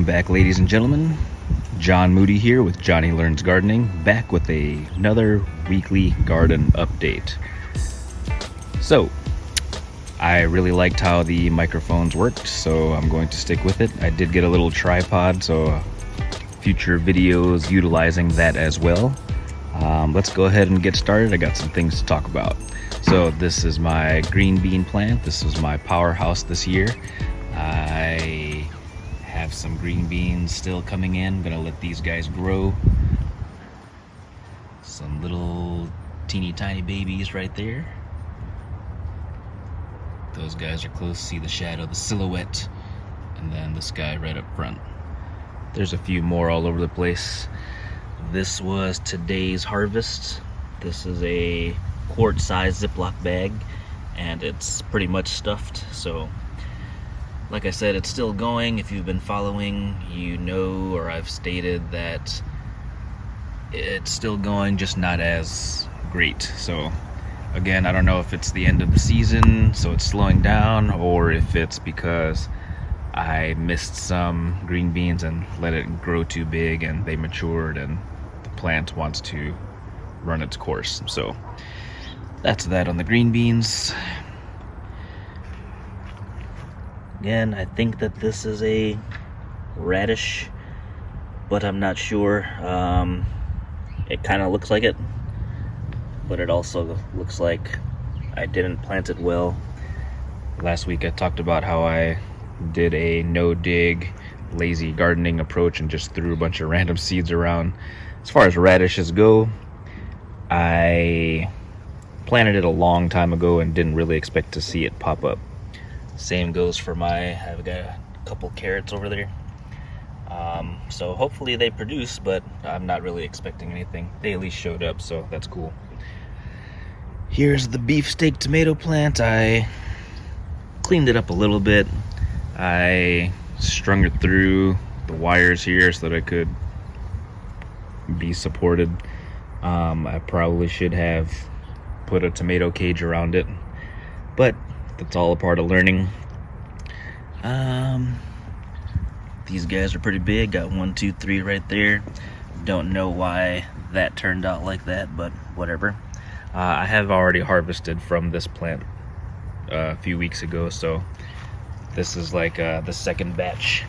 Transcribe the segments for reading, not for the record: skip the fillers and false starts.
back, ladies and gentlemen. John Moody here with Johnny Learns Gardening, back with another weekly garden update. So, I really liked how the microphones worked, so I'm going to stick with it. I did get a little tripod, so future videos utilizing that as well. Let's go ahead and get started. I got some things to talk about. So this is my green bean plant. This was my powerhouse this year. I have some green beans still coming in. I'm gonna let these guys grow. Some little teeny tiny babies right there. Those guys are close. See the shadow, the silhouette, and then this guy right up front. There's a few more all over the place. This was today's harvest. This is a quart-sized Ziploc bag, and it's pretty much stuffed. So, like I said, it's still going. If you've been following, you know, or I've stated that it's still going, just not as great. So, again, I don't know if it's the end of the season, so it's slowing down, or if it's because I missed some green beans and let it grow too big and they matured and the plant wants to run its course. So that's that on the green beans. Again, I think that this is a radish, but I'm not sure. It kind of looks like it, but it also looks like I didn't plant it well. Last week I talked about how I did a no-dig, lazy gardening approach and just threw a bunch of random seeds around. As far as radishes go, I planted it a long time ago and didn't really expect to see it pop up. Same goes for I've got a couple carrots over there. So hopefully they produce, but I'm not really expecting anything. They at least showed up, so that's cool. Here's the beefsteak tomato plant. I cleaned it up a little bit. I strung it through the wires here so that it could be supported. I probably should have put a tomato cage around it, but that's all a part of learning. These guys are pretty big. Got 1, 2, 3 right there. Don't know why that turned out like that, but whatever. I have already harvested from this plant a few weeks ago, so this is like the second batch.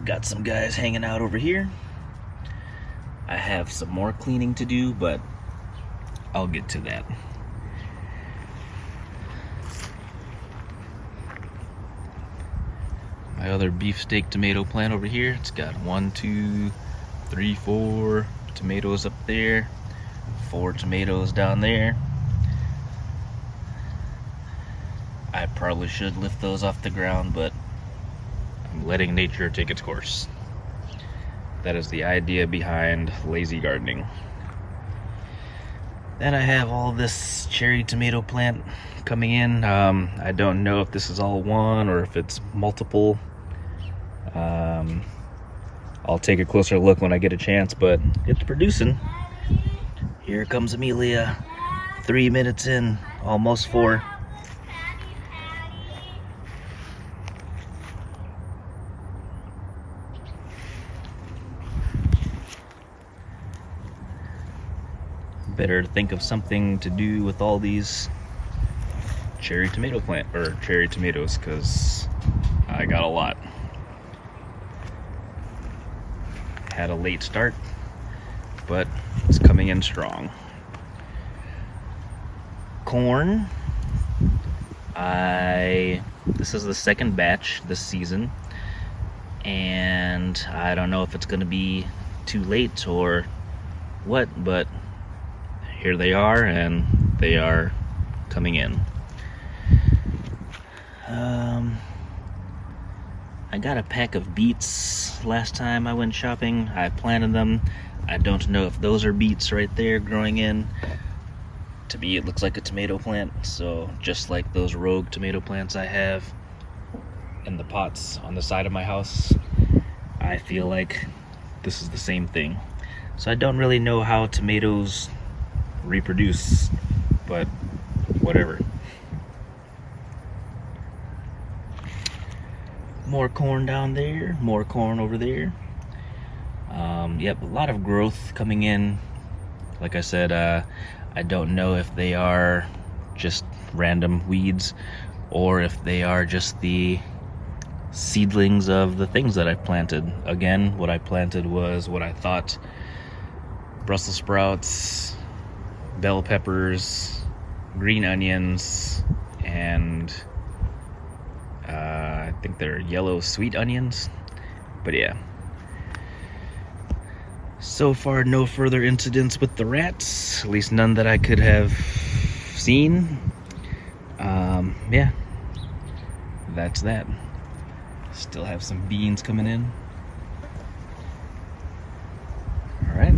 Got some guys hanging out over here. I have some more cleaning to do, but I'll get to that. My other beefsteak tomato plant over here, it's got 1, 2, 3, 4 tomatoes up there, 4 tomatoes down there. I probably should lift those off the ground, but I'm letting nature take its course. That is the idea behind lazy gardening. Then I have all this cherry tomato plant coming in. I don't know if this is all one or if it's multiple. I'll take a closer look when I get a chance, but it's producing. Here comes Amelia, 3 minutes in, almost 4. Better think of something to do with all these cherry tomatoes, because I got a lot. Had a late start, but it's coming in strong. Corn. This is the second batch this season, and I don't know if it's going to be too late or what, but here they are, and they are coming in. I got a pack of beets last time I went shopping. I planted them. I don't know if those are beets right there growing in. To me, it looks like a tomato plant, so just like those rogue tomato plants I have in the pots on the side of my house, I feel like this is the same thing. So I don't really know how tomatoes reproduce, but whatever. More corn down there, more corn over there. Yep, a lot of growth coming in. Like I said, I don't know if they are just random weeds or if they are just the seedlings of the things that I've planted. Again, what I planted was what I thought: Brussels sprouts, bell peppers, green onions, and I think they're yellow sweet onions. But yeah, so far no further incidents with the rats, at least none that I could have seen. Yeah, that's that. Still have some beans coming in. All right.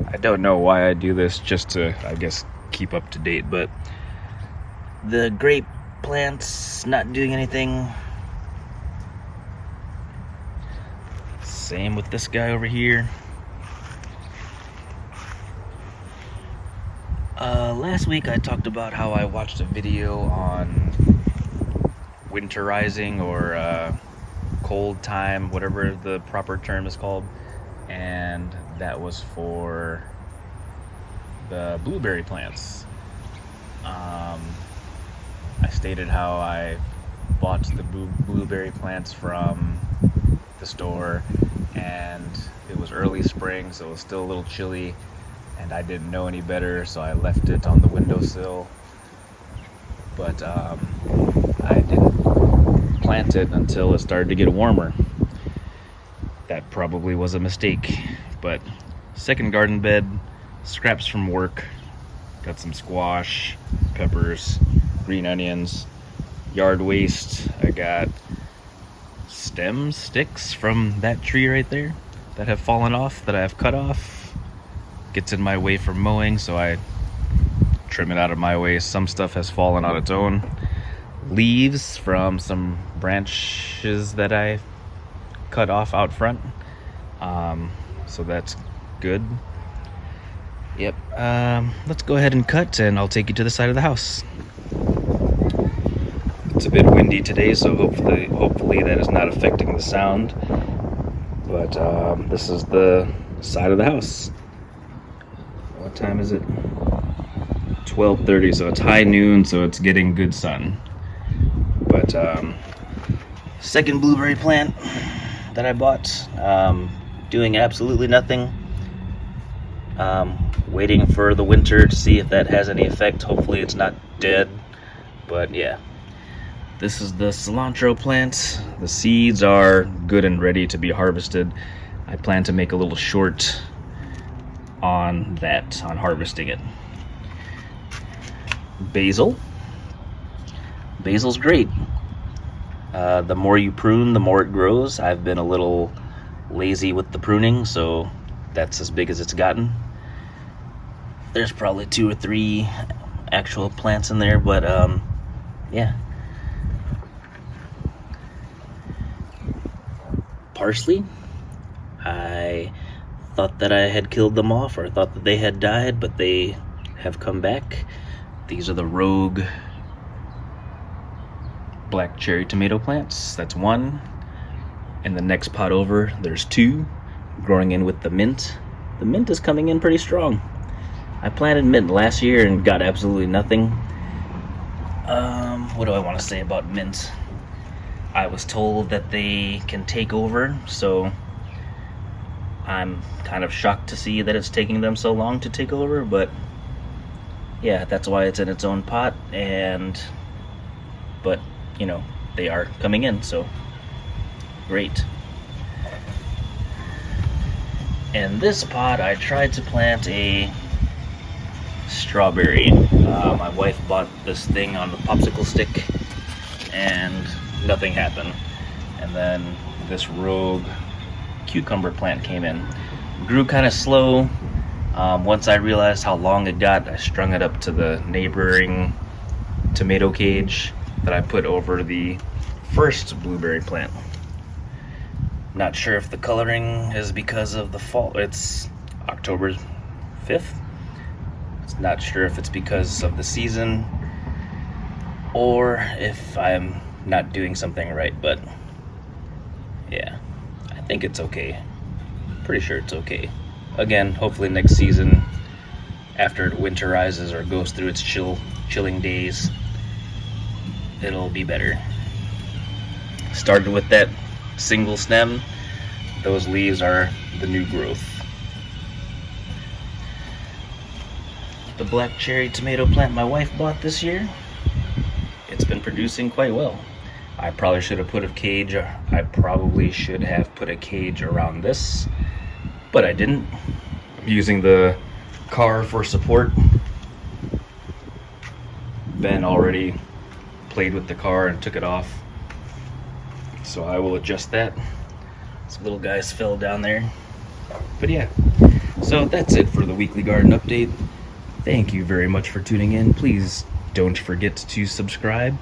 I don't know why I do this, just to, I guess, keep up to date, but the grape plant's not doing anything. Same with this guy over here. Last week I talked about how I watched a video on winterizing or cold time, whatever the proper term is called, and that was for the blueberry plants. I stated how I bought the blueberry plants from the store, and it was early spring, so it was still a little chilly, and I didn't know any better, so I left it on the windowsill. But I didn't plant it until it started to get warmer. That probably was a mistake. But second garden bed, scraps from work, got some squash, peppers, green onions, yard waste. I got sticks from that tree right there that have fallen off, that I have cut off. Gets in my way for mowing, so I trim it out of my way. Some stuff has fallen on its own. Leaves from some branches that I cut off out front, so that's good. Yep. Let's go ahead and cut, and I'll take you to the side of the house. It's a bit windy today, so hopefully that is not affecting the sound. But this is the side of the house. What time is it? 12:30, so it's high noon, so it's getting good sun. But second blueberry plant that I bought, doing absolutely nothing. Waiting for the winter to see if that has any effect. Hopefully it's not dead, but yeah. This is the cilantro plant. The seeds are good and ready to be harvested. I plan to make a little short on harvesting it. Basil. Basil's great. The more you prune, the more it grows. I've been a little lazy with the pruning, so that's as big as it's gotten. There's probably 2 or 3 actual plants in there, but yeah. Parsley. I thought that I had killed them off, or I thought that they had died, but they have come back. These are the Rogue black cherry tomato plants. That's 1. In the next pot over, there's 2 growing in with the mint. The mint is coming in pretty strong. I planted mint last year and got absolutely nothing. What do I want to say about mint? I was told that they can take over, so I'm kind of shocked to see that it's taking them so long to take over, but yeah, that's why it's in its own pot. But you know, they are coming in, so great. In this pot, I tried to plant a strawberry. My wife bought this thing on the popsicle stick, and nothing happened. And then this Rogue cucumber plant came in. Grew kind of slow. Once I realized how long it got, I strung it up to the neighboring tomato cage that I put over the first blueberry plant. Not sure if the coloring is because of the fall. It's October 5th. Not sure if it's because of the season or if I'm not doing something right, but yeah, I think it's okay. Pretty sure it's okay. Again, hopefully next season, after it winterizes or goes through its chilling days, it'll be better. Started with that single stem. Those leaves are the new growth. The black cherry tomato plant my wife bought this year, it's been producing quite well. I probably should have put a cage around this, but I didn't. I'm using the car for support. Ben already played with the car and took it off, so I will adjust that. Some little guys fell down there. But yeah, so that's it for the weekly garden update. Thank you very much for tuning in. Please don't forget to subscribe,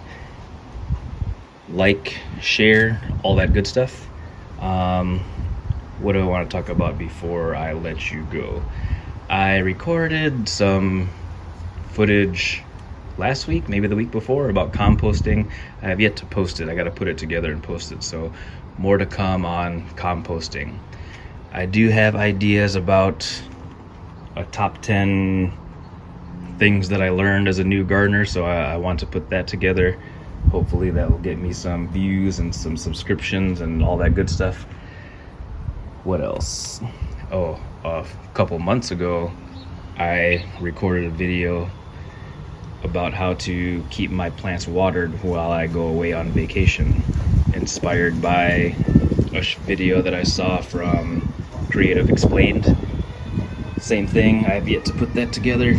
like, share, all that good stuff. What do I want to talk about before I let you go? I recorded some footage last week, maybe the week before, about composting. I have yet to post it. I got to put it together and post it, so more to come on composting. I do have ideas about a top 10 things that I learned as a new gardener, so I want to put that together. Hopefully that will get me some views and some subscriptions and all that good stuff. What else? Oh, a couple months ago I recorded a video about how to keep my plants watered while I go away on vacation, inspired by a video that I saw from Creative Explained. Same thing, I have yet to put that together,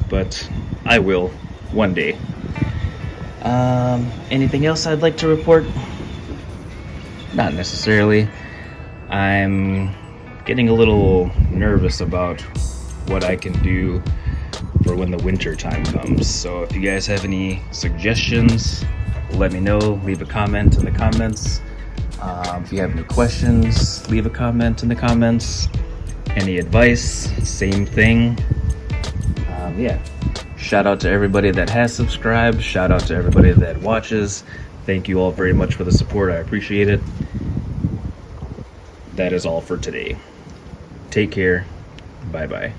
but I will one day. Anything else I'd like to report? Not necessarily. I'm getting a little nervous about what I can do for when the winter time comes. So if you guys have any suggestions, let me know. Leave a comment in the comments. If you have any questions, leave a comment in the comments. Any advice, same thing. Yeah. Shout out to everybody that has subscribed. Shout out to everybody that watches. Thank you all very much for the support. I appreciate it. That is all for today. Take care. Bye-bye.